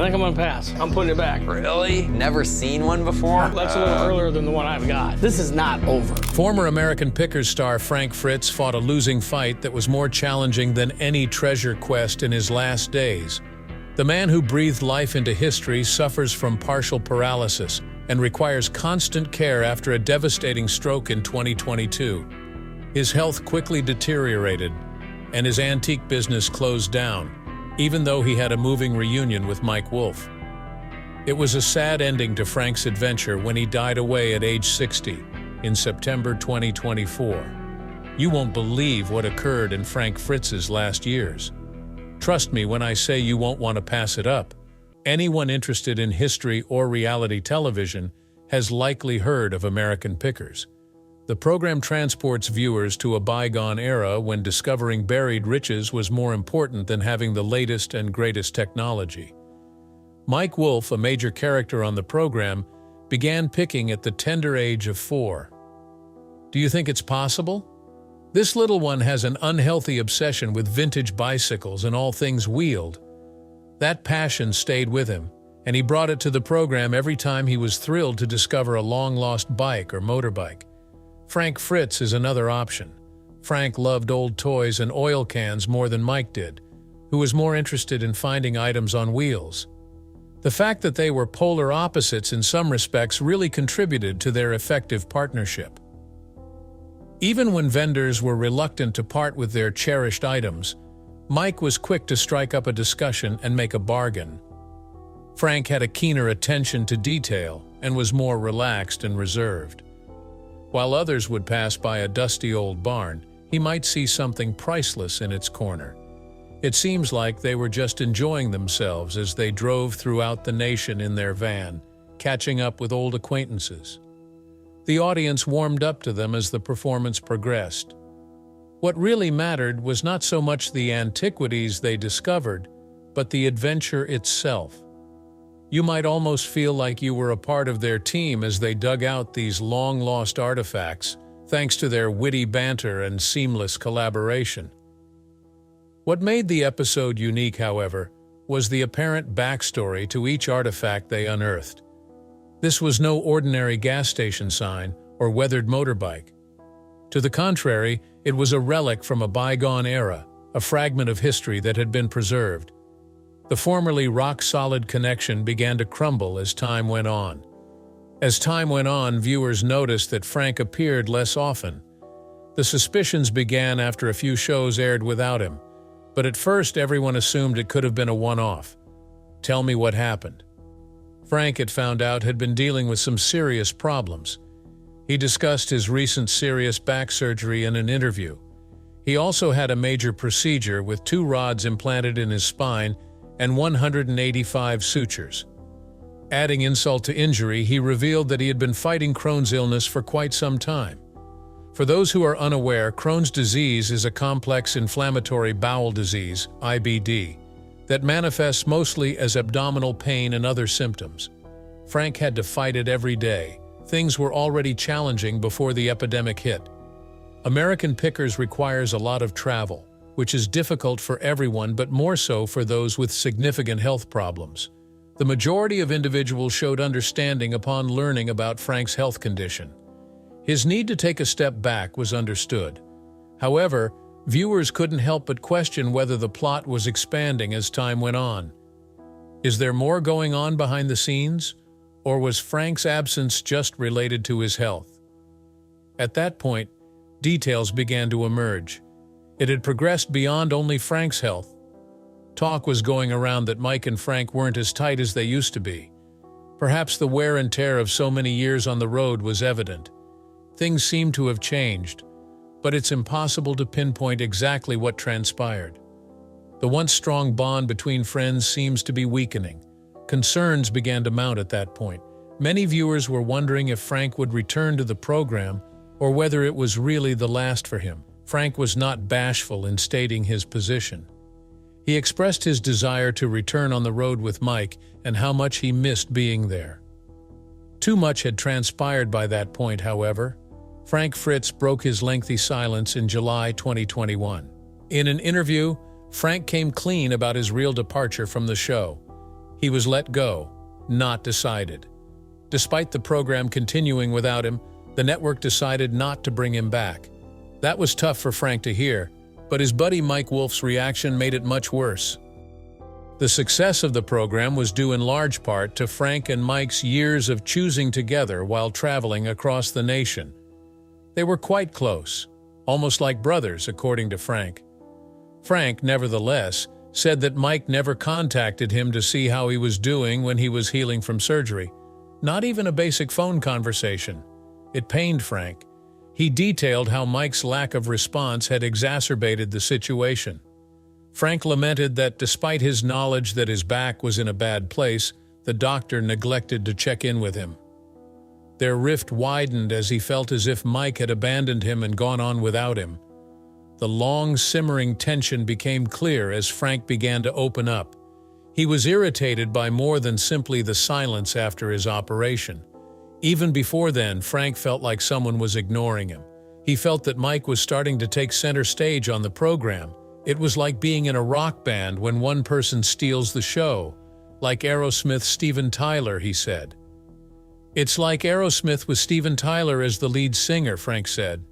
think I'm gonna pass. I'm putting it back. Really? Never seen one before? That's a little earlier than the one I've got. This is not over. Former American Pickers star Frank Fritz fought a losing fight that was more challenging than any treasure quest in his last days. The man who breathed life into history suffers from partial paralysis and requires constant care after a devastating stroke in 2022. His health quickly deteriorated, and his antique business closed down, even though he had a moving reunion with Mike Wolfe. It was a sad ending to Frank's adventure when he died away at age 60 in September 2024. You won't believe what occurred in Frank Fritz's last years. Trust me when I say you won't want to pass it up. Anyone interested in history or reality television has likely heard of American Pickers. The program transports viewers to a bygone era when discovering buried riches was more important than having the latest and greatest technology. Mike Wolfe, a major character on the program, began picking at the tender age of 4. Do you think it's possible? This little one has an unhealthy obsession with vintage bicycles and all things wheeled. That passion stayed with him, and he brought it to the program every time he was thrilled to discover a long-lost bike or motorbike. Frank Fritz is another option. Frank loved old toys and oil cans more than Mike did, who was more interested in finding items on wheels. The fact that they were polar opposites in some respects really contributed to their effective partnership. Even when vendors were reluctant to part with their cherished items, Mike was quick to strike up a discussion and make a bargain. Frank had a keener attention to detail and was more relaxed and reserved. While others would pass by a dusty old barn, he might see something priceless in its corner. It seems like they were just enjoying themselves as they drove throughout the nation in their van, catching up with old acquaintances. The audience warmed up to them as the performance progressed. What really mattered was not so much the antiquities they discovered, but the adventure itself. You might almost feel like you were a part of their team as they dug out these long-lost artifacts, thanks to their witty banter and seamless collaboration. What made the episode unique, however, was the apparent backstory to each artifact they unearthed. This was no ordinary gas station sign or weathered motorbike. To the contrary, it was a relic from a bygone era, a fragment of history that had been preserved. The formerly rock-solid connection began to crumble as time went on. As time went on, viewers noticed that Frank appeared less often. The suspicions began after a few shows aired without him, but at first everyone assumed it could have been a one-off. Tell me what happened. Frank, it found out, had been dealing with some serious problems. He discussed his recent serious back surgery in an interview. He also had a major procedure with 2 rods implanted in his spine and 185 sutures. Adding insult to injury, he revealed that he had been fighting Crohn's illness for quite some time. For those who are unaware, Crohn's disease is a complex inflammatory bowel disease, IBD, that manifests mostly as abdominal pain and other symptoms. Frank had to fight it every day. Things were already challenging before the epidemic hit. American Pickers requires a lot of travel, which is difficult for everyone but more so for those with significant health problems. The majority of individuals showed understanding upon learning about Frank's health condition. His need to take a step back was understood. However, viewers couldn't help but question whether the plot was expanding as time went on. Is there more going on behind the scenes, or was Frank's absence just related to his health? At that point, details began to emerge. It had progressed beyond only Frank's health. Talk was going around that Mike and Frank weren't as tight as they used to be. Perhaps the wear and tear of so many years on the road was evident. Things seemed to have changed, but it's impossible to pinpoint exactly what transpired. The once strong bond between friends seems to be weakening. Concerns began to mount at that point. Many viewers were wondering if Frank would return to the program or whether it was really the last for him. Frank was not bashful in stating his position. He expressed his desire to return on the road with Mike and how much he missed being there. Too much had transpired by that point, however. Frank Fritz broke his lengthy silence in July 2021. In an interview, Frank came clean about his real departure from the show. He was let go, not decided. Despite the program continuing without him, the network decided not to bring him back. That was tough for Frank to hear, but his buddy Mike Wolf's reaction made it much worse. The success of the program was due in large part to Frank and Mike's years of choosing together while traveling across the nation. They were quite close, almost like brothers, according to Frank. Frank, nevertheless, said that Mike never contacted him to see how he was doing when he was healing from surgery. Not even a basic phone conversation. It pained Frank. He detailed how Mike's lack of response had exacerbated the situation. Frank lamented that despite his knowledge that his back was in a bad place, the doctor neglected to check in with him. Their rift widened as he felt as if Mike had abandoned him and gone on without him. The long, simmering tension became clear as Frank began to open up. He was irritated by more than simply the silence after his operation. Even before then, Frank felt like someone was ignoring him. He felt that Mike was starting to take center stage on the program. It was like being in a rock band when one person steals the show. Like Aerosmith's Steven Tyler, he said. It's like Aerosmith with Steven Tyler as the lead singer, Frank said.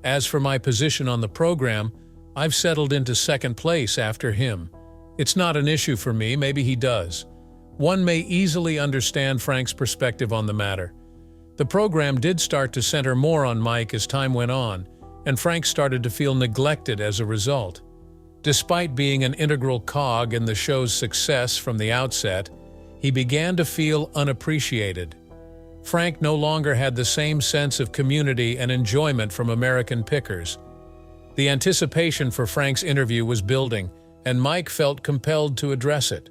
As for my position on the program, I've settled into second place after him. It's not an issue for me, maybe he does. One may easily understand Frank's perspective on the matter. The program did start to center more on Mike as time went on, and Frank started to feel neglected as a result. Despite being an integral cog in the show's success from the outset, he began to feel unappreciated. Frank no longer had the same sense of community and enjoyment from American pickers. The anticipation for Frank's interview was building, and Mike felt compelled to address it.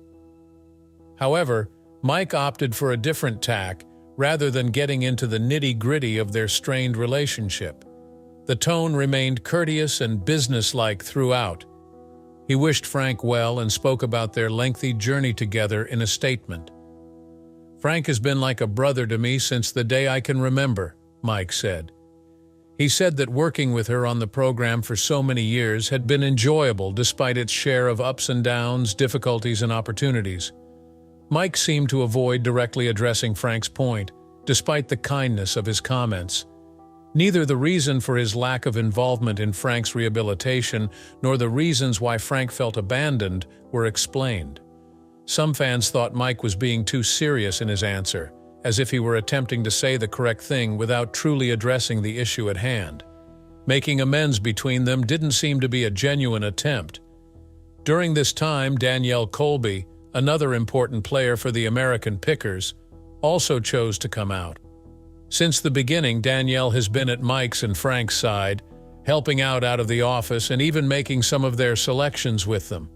However, Mike opted for a different tack rather than getting into the nitty-gritty of their strained relationship. The tone remained courteous and businesslike throughout. He wished Frank well and spoke about their lengthy journey together in a statement. "Frank has been like a brother to me since the day I can remember," Mike said. He said that working with her on the program for so many years had been enjoyable despite its share of ups and downs, difficulties, and opportunities. Mike seemed to avoid directly addressing Frank's point, despite the kindness of his comments. Neither the reason for his lack of involvement in Frank's rehabilitation nor the reasons why Frank felt abandoned were explained. Some fans thought Mike was being too serious in his answer, as if he were attempting to say the correct thing without truly addressing the issue at hand. Making amends between them didn't seem to be a genuine attempt. During this time, Danielle Colby, another important player for the American Pickers, also chose to come out. Since the beginning, Danielle has been at Mike's and Frank's side, helping out of the office and even making some of their selections with them.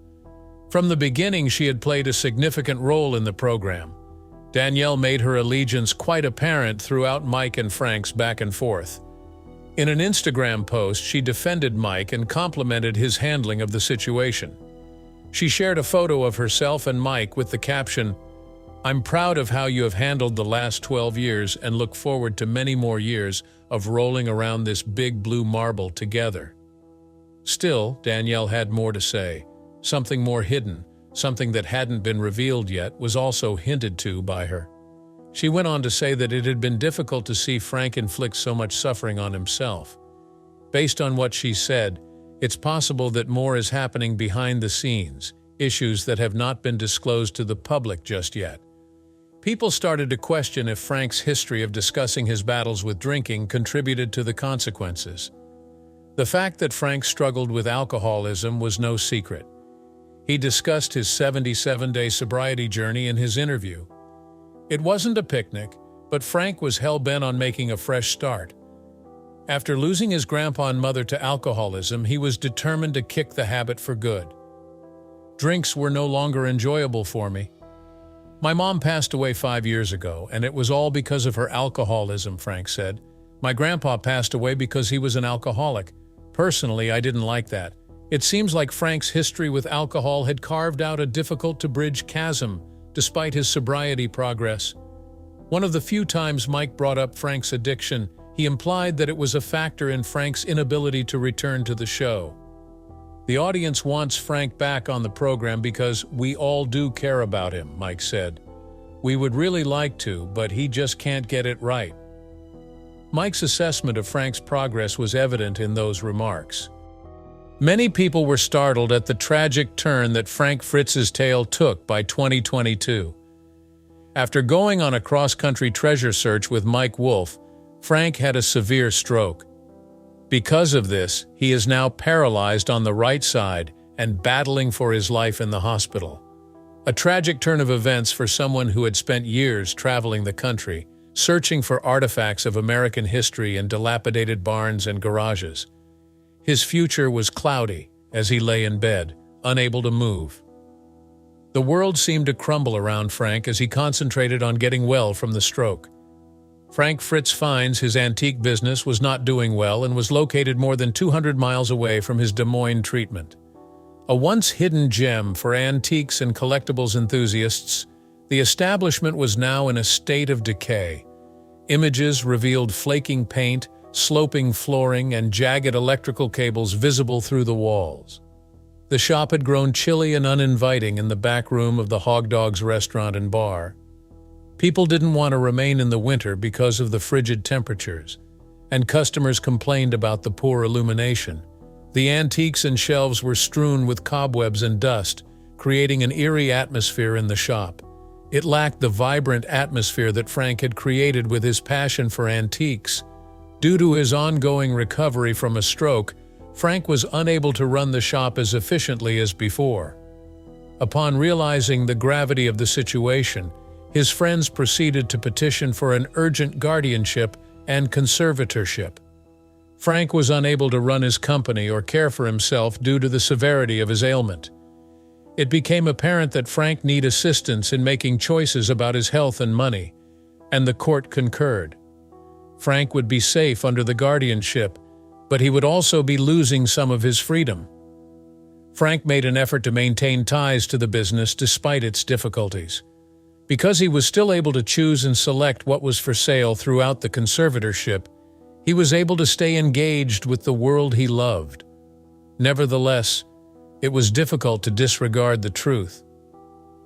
From the beginning, she had played a significant role in the program. Danielle made her allegiance quite apparent throughout Mike and Frank's back and forth. In an Instagram post, she defended Mike and complimented his handling of the situation. She shared a photo of herself and Mike with the caption, "I'm proud of how you have handled the last 12 years and look forward to many more years of rolling around this big blue marble together." Still, Danielle had more to say. Something more hidden, something that hadn't been revealed yet, was also hinted to by her. She went on to say that it had been difficult to see Frank inflict so much suffering on himself. Based on what she said, it's possible that more is happening behind the scenes, issues that have not been disclosed to the public just yet. People started to question if Frank's history of discussing his battles with drinking contributed to the consequences. The fact that Frank struggled with alcoholism was no secret. He discussed his 77-day sobriety journey in his interview. It wasn't a picnic, but Frank was hell-bent on making a fresh start. After losing his grandpa and mother to alcoholism, he was determined to kick the habit for good. "Drinks were no longer enjoyable for me. My mom passed away 5 years ago, and it was all because of her alcoholism," Frank said. "My grandpa passed away because he was an alcoholic. Personally, I didn't like that." It seems like Frank's history with alcohol had carved out a difficult-to-bridge chasm, despite his sobriety progress. One of the few times Mike brought up Frank's addiction, he implied that it was a factor in Frank's inability to return to the show. "The audience wants Frank back on the program because we all do care about him," Mike said. "We would really like to, but he just can't get it right." Mike's assessment of Frank's progress was evident in those remarks. Many people were startled at the tragic turn that Frank Fritz's tale took by 2022. After going on a cross-country treasure search with Mike Wolfe, Frank had a severe stroke. Because of this, he is now paralyzed on the right side and battling for his life in the hospital. A tragic turn of events for someone who had spent years traveling the country, searching for artifacts of American history in dilapidated barns and garages. His future was cloudy as he lay in bed, unable to move. The world seemed to crumble around Frank as he concentrated on getting well from the stroke. Frank Fritz finds his antique business was not doing well and was located more than 200 miles away from his Des Moines treatment. A once hidden gem for antiques and collectibles enthusiasts, the establishment was now in a state of decay. Images revealed flaking paint, sloping flooring, and jagged electrical cables visible through the walls. The shop had grown chilly and uninviting in the back room of the Hog Dogs restaurant and bar. People didn't want to remain in the winter because of the frigid temperatures, and customers complained about the poor illumination. The antiques and shelves were strewn with cobwebs and dust, creating an eerie atmosphere in the shop. It lacked the vibrant atmosphere that Frank had created with his passion for antiques. Due to his ongoing recovery from a stroke, Frank was unable to run the shop as efficiently as before. Upon realizing the gravity of the situation, his friends proceeded to petition for an urgent guardianship and conservatorship. Frank was unable to run his company or care for himself due to the severity of his ailment. It became apparent that Frank needed assistance in making choices about his health and money, and the court concurred. Frank would be safe under the guardianship, but he would also be losing some of his freedom. Frank made an effort to maintain ties to the business despite its difficulties. Because he was still able to choose and select what was for sale throughout the conservatorship, he was able to stay engaged with the world he loved. Nevertheless, it was difficult to disregard the truth.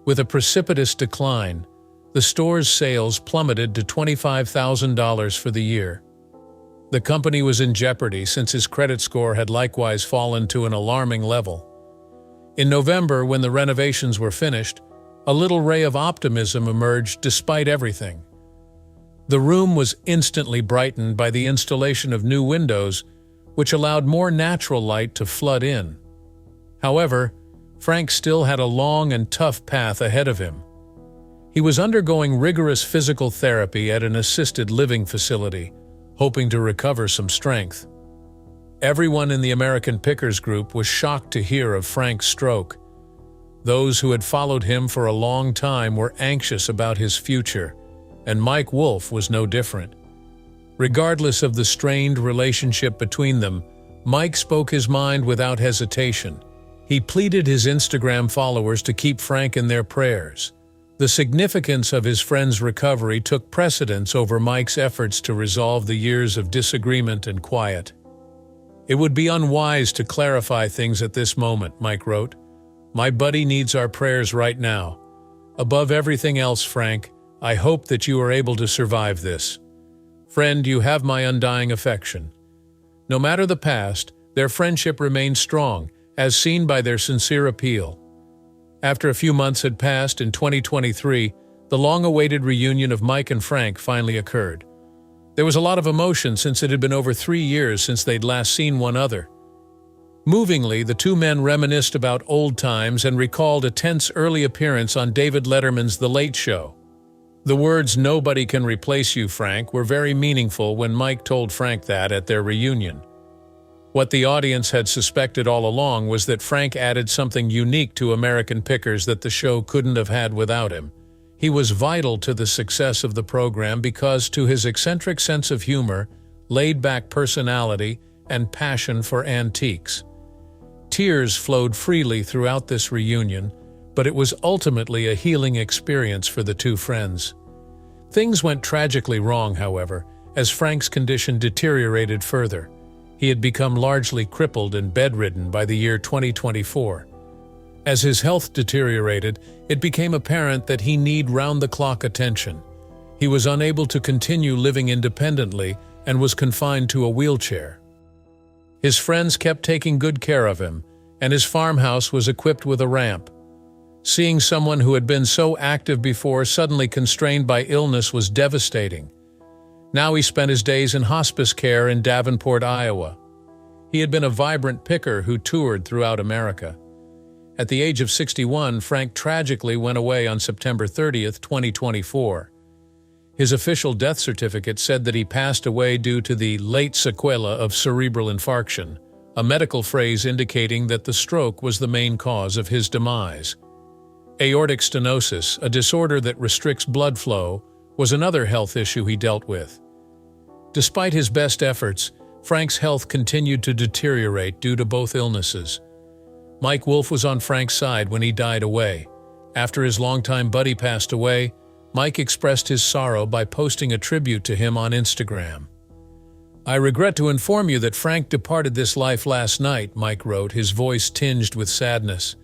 With a precipitous decline, the store's sales plummeted to $25,000 for the year. The company was in jeopardy since his credit score had likewise fallen to an alarming level. In November, when the renovations were finished, a little ray of optimism emerged despite everything. The room was instantly brightened by the installation of new windows, which allowed more natural light to flood in. However, Frank still had a long and tough path ahead of him. He was undergoing rigorous physical therapy at an assisted living facility, hoping to recover some strength. Everyone in the American Pickers group was shocked to hear of Frank's stroke. Those who had followed him for a long time were anxious about his future, and Mike Wolfe was no different. Regardless of the strained relationship between them, Mike spoke his mind without hesitation. He pleaded his Instagram followers to keep Frank in their prayers. The significance of his friend's recovery took precedence over Mike's efforts to resolve the years of disagreement and quiet. "It would be unwise to clarify things at this moment," Mike wrote. "My buddy needs our prayers right now. Above everything else, Frank, I hope that you are able to survive this. Friend, you have my undying affection." No matter the past, their friendship remained strong, as seen by their sincere appeal. After a few months had passed in 2023, the long-awaited reunion of Mike and Frank finally occurred. There was a lot of emotion since it had been over 3 years since they'd last seen one another. Movingly, the two men reminisced about old times and recalled a tense early appearance on David Letterman's The Late Show. The words "nobody can replace you, Frank" were very meaningful when Mike told Frank that at their reunion. What the audience had suspected all along was that Frank added something unique to American Pickers that the show couldn't have had without him. He was vital to the success of the program because, to his eccentric sense of humor, laid-back personality, and passion for antiques. Tears flowed freely throughout this reunion, but it was ultimately a healing experience for the two friends. Things went tragically wrong, however, as Frank's condition deteriorated further. he had become largely crippled and bedridden by the year 2024. As his health deteriorated, it became apparent that he needed round-the-clock attention. He was unable to continue living independently and was confined to a wheelchair. His friends kept taking good care of him, and his farmhouse was equipped with a ramp. Seeing someone who had been so active before suddenly constrained by illness was devastating. Now he spent his days in hospice care in Davenport, Iowa. He had been a vibrant picker who toured throughout America. At the age of 61, Frank tragically went away on September 30th, 2024. His official death certificate said that he passed away due to the late sequela of cerebral infarction, a medical phrase indicating that the stroke was the main cause of his demise. Aortic stenosis, a disorder that restricts blood flow, was another health issue he dealt with. Despite his best efforts, Frank's health continued to deteriorate due to both illnesses. Mike Wolfe was on Frank's side when he died away. After his longtime buddy passed away, Mike expressed his sorrow by posting a tribute to him on Instagram. "I regret to inform you that Frank departed this life last night," Mike wrote, his voice tinged with sadness.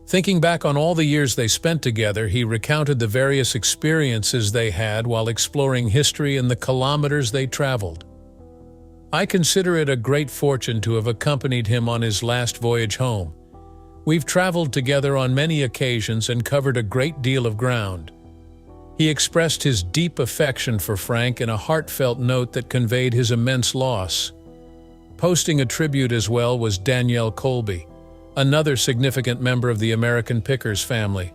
Thinking back on all the years they spent together, he recounted the various experiences they had while exploring history and the kilometers they traveled. "I consider it a great fortune to have accompanied him on his last voyage home. We've traveled together on many occasions and covered a great deal of ground." He expressed his deep affection for Frank in a heartfelt note that conveyed his immense loss. Posting a tribute as well was Danielle Colby, another significant member of the American Pickers family.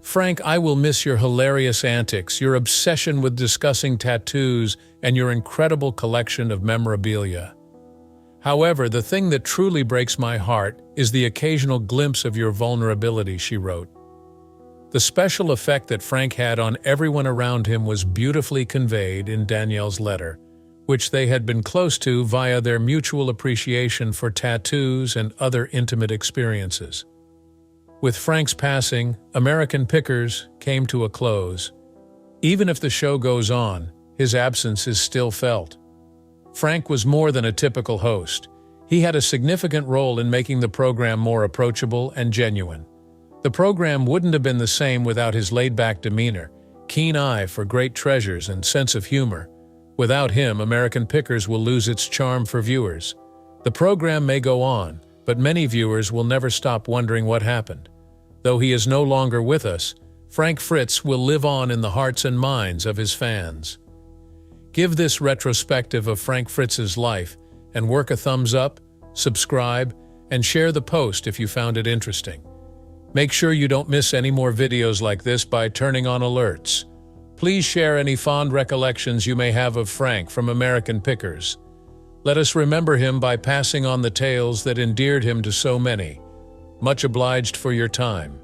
"Frank, I will miss your hilarious antics, your obsession with discussing tattoos, and your incredible collection of memorabilia. However, the thing that truly breaks my heart is the occasional glimpse of your vulnerability," she wrote. The special effect that Frank had on everyone around him was beautifully conveyed in Danielle's letter, which they had been close to via their mutual appreciation for tattoos and other intimate experiences. With Frank's passing, American Pickers came to a close. Even if the show goes on, his absence is still felt. Frank was more than a typical host. He had a significant role in making the program more approachable and genuine. The program wouldn't have been the same without his laid-back demeanor, keen eye for great treasures, and sense of humor. Without him, American Pickers will lose its charm for viewers. The program may go on, but many viewers will never stop wondering what happened. Though he is no longer with us, Frank Fritz will live on in the hearts and minds of his fans. Give this retrospective of Frank Fritz's life and work a thumbs up, subscribe, and share the post if you found it interesting. Make sure you don't miss any more videos like this by turning on alerts. Please share any fond recollections you may have of Frank from American Pickers. Let us remember him by passing on the tales that endeared him to so many. Much obliged for your time.